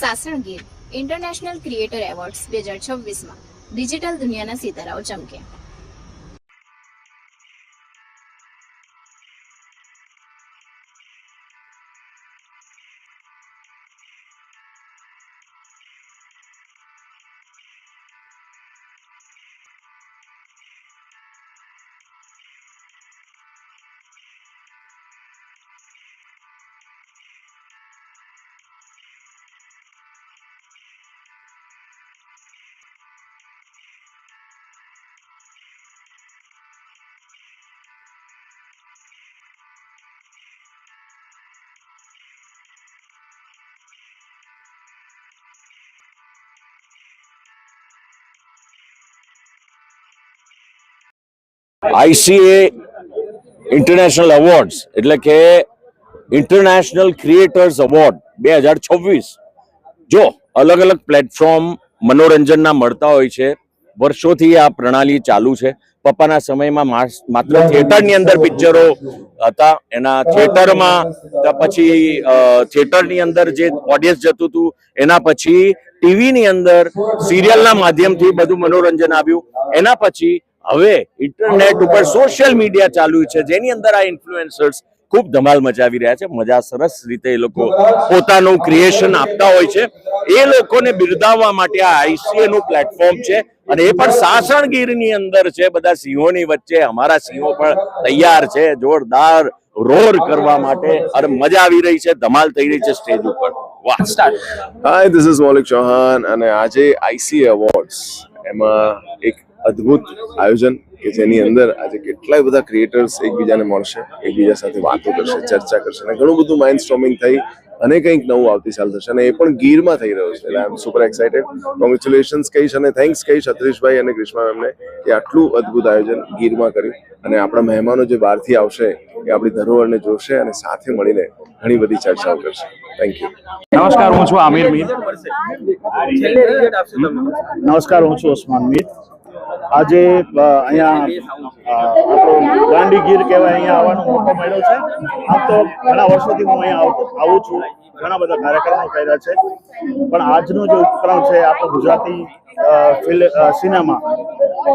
Sasan Gir international creator awards 2026માં digital દુનિયાના સિતારાઓ ચમક્યા। ICA ઇન્ટરનેશનલ એવોર્ડ્સ એટલે કે ઇન્ટરનેશનલ ક્રિએટર્સ એવોર્ડ 2026 જો અલગ અલગ પ્લેટફોર્મ મનોરંજનના મળતા હોય છે। વર્ષોથી આ પ્રણાલી ચાલુ છે। પપ્પાના સમયમાં માત્ર થિયેટરની અંદર પિક્ચરો હતા, એના થિયેટરમાં પછી થિયેટરની અંદર જે ઓડિયન્સ જતું હતું, એના પછી ટીવીની અંદર સિરિયલના માધ્યમથી બધું મનોરંજન આવ્યું। એના પછી હવે ઇન્ટરનેટ ઉપર સોશિયલ મીડિયા ચાલુ છે, જેની અંદર આ ઇન્ફ્લુએન્સર્સ ખૂબ ધમાલ મચાવી રહ્યા છે। મજા સરસ રીતે એ લોકો પોતાનું ક્રિએશન આપતા હોય છે। એ લોકોને બિરદાવવા માટે આ ICA નું પ્લેટફોર્મ છે અને એ પણ સાસણ ગીરની અંદર છે। બધા સિંહોની વચ્ચે અમારા સિંહો પણ તૈયાર છે જોરદાર રોર કરવા માટે અને મજા આવી રહી છે, ધમાલ થઈ રહી છે સ્ટેજ ઉપર। વાહ સ્ટાર્ટ। હાય, ધીસ ઇઝ મૌલિક ચૌહાણ અને આજે ICA એવોર્ડ્સ એમાં એક અદ્ભુત આયોજન કે જેની અંદર આજે કેટલાય બધા ક્રિએટર્સ એકબીજાને મળશે, એકબીજા સાથે વાતો કરશે, ચર્ચા કરશે અને ઘણું બધું માઇન્ડ સ્ટોર્મિંગ થઈ અને કંઈક નવું આવતી સાલ થશે અને એ પણ ગીરમાં થઈ રહ્યું છે। એટલે આઈ એમ સુપર એક્સાઇટેડ। કોંગ્રેચ્યુલેશન્સ કહીશ અને થેન્ક્સ કહીશ અતરીશભાઈ અને ગ્રીષ્મા મેમને કે આટલું અદ્ભુત આયોજન ગીરમાં કર્યું અને આપણા મહેમાનો જે બહારથી આવશે એ આપણી ધરોહરને જોશે અને સાથે મળીને ઘણી બધી ચર્ચાઓ કરશે। Thank you. નમસ્કાર, હું છું આમિર મીર। નમસ્કાર, હું છું ઓસમાન મીર। આજે અહીંયા આપણો દાંડી ગીર કહેવાય, અહીંયા આવવાનો મોકો મળ્યો છે। આમ તો ઘણા વર્ષોથી હું અહીંયા આવું છું, ઘણા બધા કાર્યક્રમો કર્યા છે, પણ આજનો જે ઉપક્રમ છે આપણો ગુજરાતી સિનેમા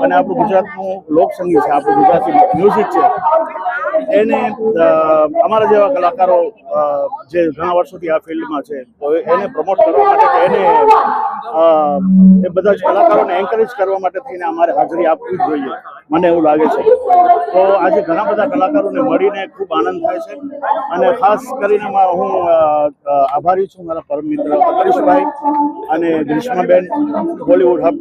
અને આપણું ગુજરાતનું લોકસંગીત છે, આપણું ગુજરાતી મ્યુઝિક છે, એને અમારા જેવા કલાકારો જે ઘણા વર્ષોથી આ ફિલ્ડમાં છે તો એને પ્રમોટ કરવા માટે કે એને એ બધા જ કલાકારોને એન્કરેજ કરવા માટે થઈને અમારે હાજરી આપવી જોઈએ, મને એવું લાગે છે। તો આજે ઘણા બધા કલાકારોને મળીને ખૂબ આનંદ થાય છે અને ખાસ કરીને હું આભારી છું મારા પરમ મિત્ર અતરીશભાઈ અને ગ્રીષ્માબેન બોલિવૂડ હબ,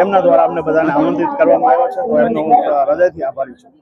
એમના દ્વારા અમને બધાને આમંત્રિત કરવામાં આવ્યા છે, તો એમનો હું હૃદયથી આભારી છું।